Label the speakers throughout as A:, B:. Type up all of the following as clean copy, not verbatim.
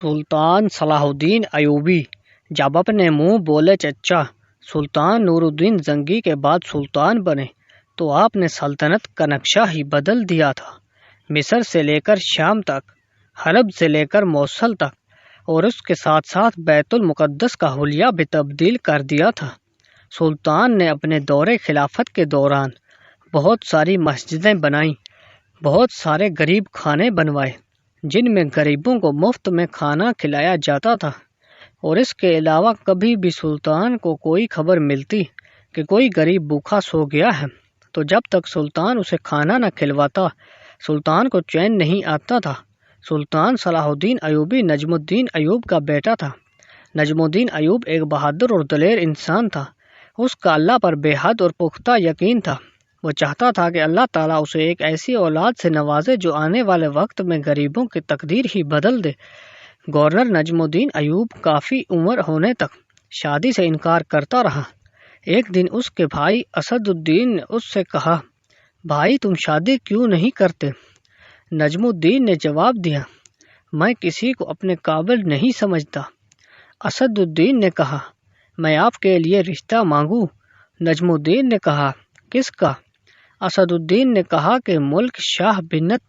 A: سلطان صلاح الدین ایوبی جب اپنے منہ بولے چچا سلطان نور الدین زنگی کے بعد سلطان بنے تو آپ نے سلطنت کا نقشہ ہی بدل دیا تھا۔ مصر سے لے کر شام تک، حلب سے لے کر موصل تک، اور اس کے ساتھ ساتھ بیت المقدس کا حلیہ بھی تبدیل کر دیا تھا۔ سلطان نے اپنے دور خلافت کے دوران بہت ساری مسجدیں بنائیں، بہت سارے غریب خانے بنوائے جن میں غریبوں کو مفت میں کھانا کھلایا جاتا تھا، اور اس کے علاوہ کبھی بھی سلطان کو کوئی خبر ملتی کہ کوئی غریب بھوکا سو گیا ہے تو جب تک سلطان اسے کھانا نہ کھلواتا سلطان کو چین نہیں آتا تھا۔ سلطان صلاح الدین ایوبی نجم الدین ایوب کا بیٹا تھا۔ نجم الدین ایوب ایک بہادر اور دلیر انسان تھا۔ اس کا اللہ پر بے حد اور پختہ یقین تھا۔ وہ چاہتا تھا کہ اللہ تعالیٰ اسے ایک ایسی اولاد سے نوازے جو آنے والے وقت میں غریبوں کی تقدیر ہی بدل دے۔ گورنر نجم الدین ایوب کافی عمر ہونے تک شادی سے انکار کرتا رہا۔ ایک دن اس کے بھائی اسد الدین نے اس سے کہا، بھائی تم شادی کیوں نہیں کرتے؟ نجم الدین نے جواب دیا، میں کسی کو اپنے قابل نہیں سمجھتا۔ اسد الدین نے کہا، میں آپ کے لیے رشتہ مانگوں؟ نجم الدین نے کہا، کس کا؟ اسد الدین نے کہا کہ ملک شاہ بنت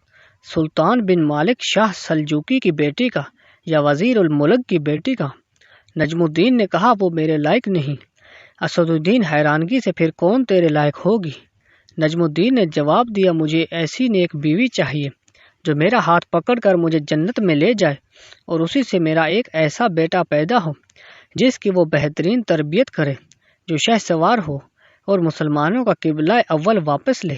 A: سلطان بن مالک شاہ سلجوقی کی بیٹی کا یا وزیر الملک کی بیٹی کا۔ نجم الدین نے کہا، وہ میرے لائق نہیں۔ اسد الدین حیرانگی سے، پھر کون تیرے لائق ہوگی؟ نجم الدین نے جواب دیا، مجھے ایسی نیک بیوی چاہیے جو میرا ہاتھ پکڑ کر مجھے جنت میں لے جائے، اور اسی سے میرا ایک ایسا بیٹا پیدا ہو جس کی وہ بہترین تربیت کرے، جو شہ سوار ہو اور مسلمانوں کا قبلہ اول واپس لے۔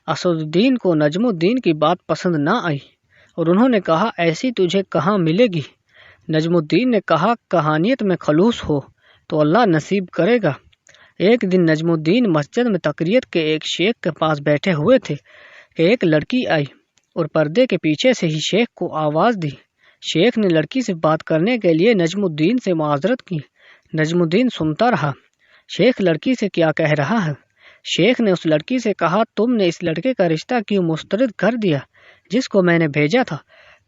A: اسد الدین کو نجم الدین کی بات پسند نہ آئی اور انہوں نے کہا، ایسی تجھے کہاں ملے گی؟ نجم الدین نے کہا، کہانیت میں خلوص ہو تو اللہ نصیب کرے گا۔ ایک دن نجم الدین مسجد میں تقریت کے ایک شیخ کے پاس بیٹھے ہوئے تھے کہ ایک لڑکی آئی اور پردے کے پیچھے سے ہی شیخ کو آواز دی۔ شیخ نے لڑکی سے بات کرنے کے لیے نجم الدین سے معذرت کی۔ نجم الدین سنتا رہا، شیخ لڑکی سے کیا کہہ رہا ہے۔ شیخ نے اس لڑکی سے کہا، تم نے اس لڑکے کا رشتہ کیوں مسترد کر دیا جس کو میں نے بھیجا تھا؟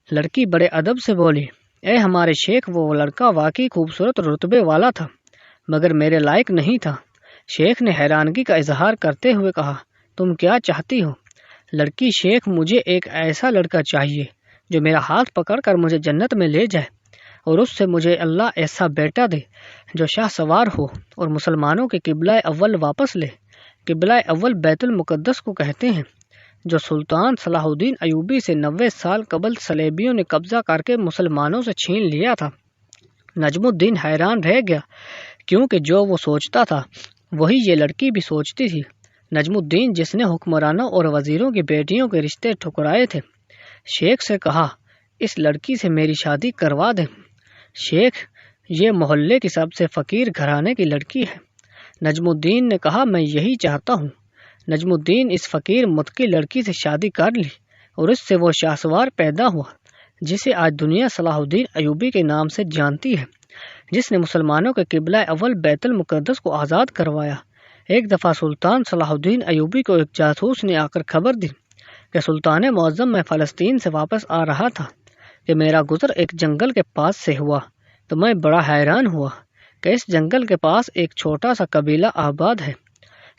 A: لڑکی بڑے ادب سے بولی، اے ہمارے شیخ، وہ لڑکا واقعی خوبصورت رتبے والا تھا مگر میرے لائق نہیں تھا۔ شیخ نے حیرانگی کا اظہار کرتے ہوئے کہا، تم کیا چاہتی ہو؟ لڑکی، شیخ، مجھے ایک ایسا لڑکا چاہیے جو میرا ہاتھ پکڑ کر مجھے جنت میں لے جائے، اور اس سے مجھے اللہ ایسا بیٹا دے جو شاہ سوار ہو اور مسلمانوں کے قبلہ اول واپس لے۔ قبلہ اول بیت المقدس کو کہتے ہیں، جو سلطان صلاح الدین ایوبی سے 90 سال قبل صلیبیوں نے قبضہ کر کے مسلمانوں سے چھین لیا تھا۔ نجم الدین حیران رہ گیا، کیونکہ جو وہ سوچتا تھا وہی یہ لڑکی بھی سوچتی تھی۔ نجم الدین، جس نے حکمرانوں اور وزیروں کی بیٹیوں کے رشتے ٹھکرائے تھے، شیخ سے کہا، اس لڑکی سے میری شادی کروا دیں۔ شیخ، یہ محلے کی سب سے فقیر گھرانے کی لڑکی ہے۔ نجم الدین نے کہا، میں یہی چاہتا ہوں۔ نجم الدین اس فقیر متقی لڑکی سے شادی کر لی اور اس سے وہ شاہسوار پیدا ہوا جسے آج دنیا صلاح الدین ایوبی کے نام سے جانتی ہے، جس نے مسلمانوں کے قبلہ اول بیت المقدس کو آزاد کروایا۔ ایک دفعہ سلطان صلاح الدین ایوبی کو ایک جاسوس نے آ کر خبر دی کہ سلطان معظم میں فلسطین سے واپس آ رہا تھا کہ میرا گزر ایک جنگل کے پاس سے ہوا، تو میں بڑا حیران ہوا کہ اس جنگل کے پاس ایک چھوٹا سا قبیلہ آباد ہے۔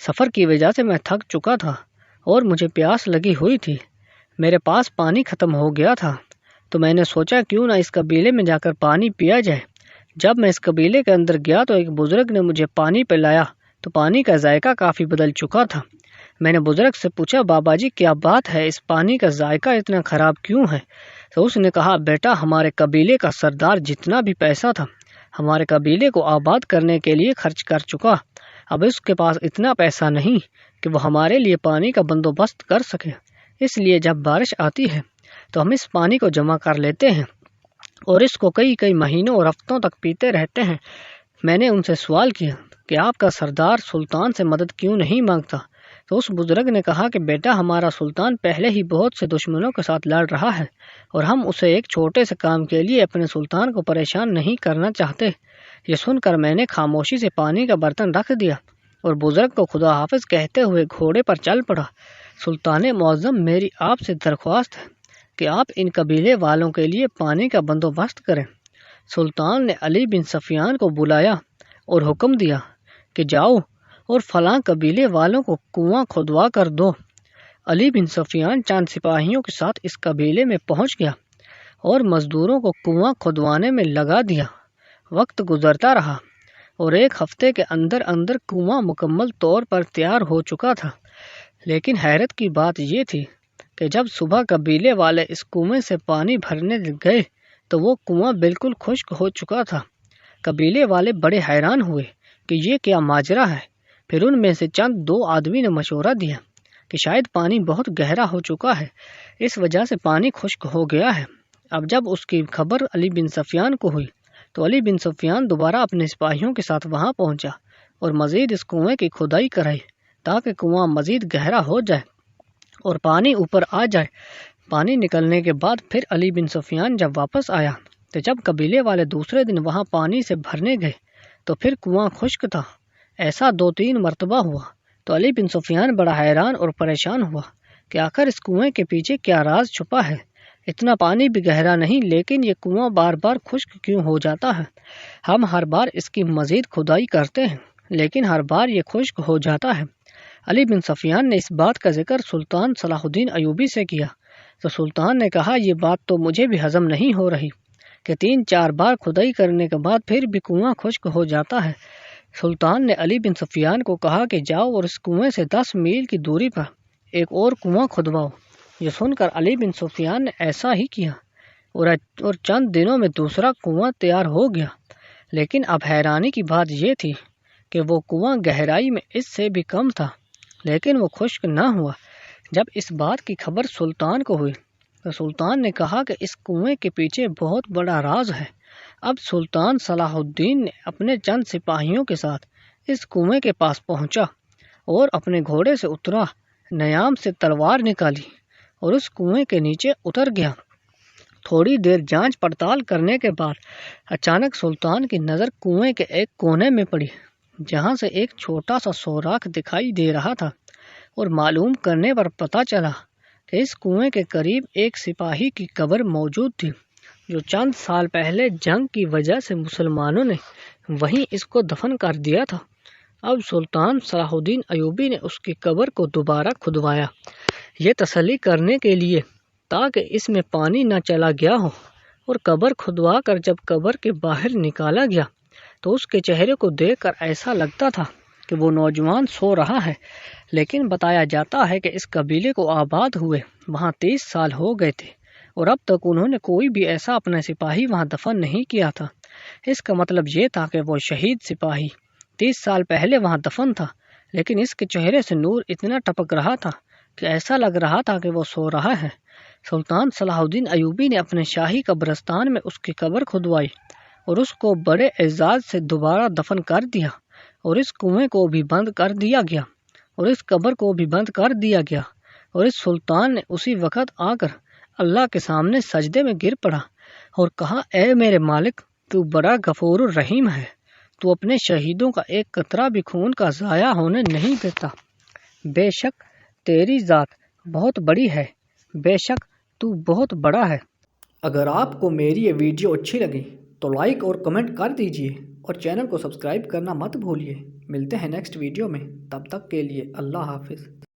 A: سفر کی وجہ سے میں تھک چکا تھا اور مجھے پیاس لگی ہوئی تھی۔ میرے پاس پانی ختم ہو گیا تھا، تو میں نے سوچا کیوں نہ اس قبیلے میں جا کر پانی پیا جائے۔ جب میں اس قبیلے کے اندر گیا تو ایک بزرگ نے مجھے پانی پلایا تو پانی کا ذائقہ کافی بدل چکا تھا۔ میں نے بزرگ سے پوچھا، بابا جی کیا بات ہے، اس پانی کا ذائقہ اتنا خراب کیوں ہے؟ تو اس نے کہا، بیٹا، ہمارے قبیلے کا سردار جتنا بھی پیسہ تھا ہمارے قبیلے کو آباد کرنے کے لیے خرچ کر چکا۔ اب اس کے پاس اتنا پیسہ نہیں کہ وہ ہمارے لیے پانی کا بندوبست کر سکے، اس لیے جب بارش آتی ہے تو ہم اس پانی کو جمع کر لیتے ہیں اور اس کو کئی مہینوں اور ہفتوں تک پیتے رہتے ہیں۔ میں نے ان سے سوال کیا کہ آپ کا سردار سلطان سے مدد کیوں نہیں مانگتا؟ تو اس بزرگ نے کہا کہ بیٹا، ہمارا سلطان پہلے ہی بہت سے دشمنوں کے ساتھ لڑ رہا ہے اور ہم اسے ایک چھوٹے سے کام کے لیے اپنے سلطان کو پریشان نہیں کرنا چاہتے۔ یہ سن کر میں نے خاموشی سے پانی کا برتن رکھ دیا اور بزرگ کو خدا حافظ کہتے ہوئے گھوڑے پر چل پڑا۔ سلطان معظم، میری آپ سے درخواست ہے کہ آپ ان قبیلے والوں کے لیے پانی کا بندوبست کریں۔ سلطان نے علی بن سفیان کو بلایا اور حکم دیا کہ جاؤ اور فلاں قبیلے والوں کو کنواں کھودوا کر دو۔ علی بن سفیان چند سپاہیوں کے ساتھ اس قبیلے میں پہنچ گیا اور مزدوروں کو کنواں کھودوانے میں لگا دیا۔ وقت گزرتا رہا اور ایک ہفتے کے اندر اندر کنواں مکمل طور پر تیار ہو چکا تھا، لیکن حیرت کی بات یہ تھی کہ جب صبح قبیلے والے اس کنویں سے پانی بھرنے گئے تو وہ کنواں بالکل خشک ہو چکا تھا۔ قبیلے والے بڑے حیران ہوئے کہ یہ کیا ماجرا ہے۔ پھر ان میں سے چند دو آدمی نے مشورہ دیا کہ شاید پانی بہت گہرا ہو چکا ہے، اس وجہ سے پانی خشک ہو گیا ہے۔ اب جب اس کی خبر علی بن سفیان کو ہوئی تو علی بن سفیان دوبارہ اپنے سپاہیوں کے ساتھ وہاں پہنچا اور مزید اس کنویں کی کھدائی کرائی تاکہ کنواں مزید گہرا ہو جائے اور پانی اوپر آ جائے۔ پانی نکلنے کے بعد پھر علی بن سفیان جب واپس آیا تو جب قبیلے والے دوسرے دن وہاں پانی سے بھرنے گئے تو پھر کنواں خشک تھا۔ ایسا 2-3 مرتبہ ہوا تو علی بن سفیان بڑا حیران اور پریشان ہوا کہ آخر اس کنویں کے پیچھے کیا راز چھپا ہے۔ اتنا پانی بھی گہرا نہیں، لیکن یہ کنواں بار بار خشک کیوں ہو جاتا ہے؟ ہم ہر بار اس کی مزید کھدائی کرتے ہیں لیکن ہر بار یہ خشک ہو جاتا ہے۔ علی بن سفیان نے اس بات کا ذکر سلطان صلاح الدین ایوبی سے کیا تو سلطان نے کہا یہ بات تو مجھے بھی ہضم نہیں ہو رہی کہ 3-4 بار کھدائی کرنے کے بعد پھر بھی کنواں خشک ہو جاتا ہے۔ سلطان نے علی بن سفیان کو کہا کہ جاؤ اور اس کنویں سے 10 میل کی دوری پر ایک اور کنواں کھدواؤ۔ یہ سن کر علی بن سفیان نے ایسا ہی کیا اور چند دنوں میں دوسرا کنواں تیار ہو گیا۔ لیکن اب حیرانی کی بات یہ تھی کہ وہ کنواں گہرائی میں اس سے بھی کم تھا، لیکن وہ خشک نہ ہوا۔ جب اس بات کی خبر سلطان کو ہوئی تو سلطان نے کہا کہ اس کنویں کے پیچھے بہت بڑا راز ہے۔ اب سلطان صلاح الدین نے اپنے چند سپاہیوں کے ساتھ اس کنویں کے پاس پہنچا اور اپنے گھوڑے سے اترا، نیام سے تلوار نکالی اور اس کنویں کے نیچے اتر گیا۔ تھوڑی دیر جانچ پڑتال کرنے کے بعد اچانک سلطان کی نظر کنویں کے ایک کونے میں پڑی جہاں سے ایک چھوٹا سا سوراخ دکھائی دے رہا تھا، اور معلوم کرنے پر پتہ چلا کہ اس کنویں کے قریب ایک سپاہی کی قبر موجود تھی جو چند سال پہلے جنگ کی وجہ سے مسلمانوں نے وہیں اس کو دفن کر دیا تھا۔ اب سلطان صلاح الدین ایوبی نے اس کی قبر کو دوبارہ کھدوایا، یہ تسلی کرنے کے لیے تاکہ اس میں پانی نہ چلا گیا ہو، اور قبر کھدوا کر جب قبر کے باہر نکالا گیا تو اس کے چہرے کو دیکھ کر ایسا لگتا تھا کہ وہ نوجوان سو رہا ہے، لیکن بتایا جاتا ہے کہ اس قبیلے کو آباد ہوئے وہاں 30 سال ہو گئے تھے اور اب تک انہوں نے کوئی بھی ایسا اپنا سپاہی وہاں دفن نہیں کیا تھا۔ اس کا مطلب یہ تھا کہ وہ شہید سپاہی 30 سال پہلے وہاں دفن تھا، لیکن اس کے چہرے سے نور اتنا ٹپک رہا تھا کہ ایسا لگ رہا تھا کہ وہ سو رہا ہے۔ سلطان صلاح الدین ایوبی نے اپنے شاہی قبرستان میں اس کی قبر کھدوائی اور اس کو بڑے اعزاز سے دوبارہ دفن کر دیا، اور اس کنویں کو بھی بند کر دیا گیا اور اس قبر کو بھی بند کر دیا گیا، اور اس سلطان نے اسی وقت آ کر اللہ کے سامنے سجدے میں گر پڑا اور کہا، اے میرے مالک، تو بڑا غفور الرحیم ہے، تو اپنے شہیدوں کا ایک قطرہ بھی خون کا ضائع ہونے نہیں دیتا۔ بے شک تیری ذات بہت بڑی ہے، بے شک تو بہت بڑا ہے۔ اگر آپ کو میری یہ ویڈیو اچھی لگی تو لائک اور کمنٹ کر دیجئے اور چینل کو سبسکرائب کرنا مت بھولیے۔ ملتے ہیں نیکسٹ ویڈیو میں، تب تک کے لیے اللہ حافظ۔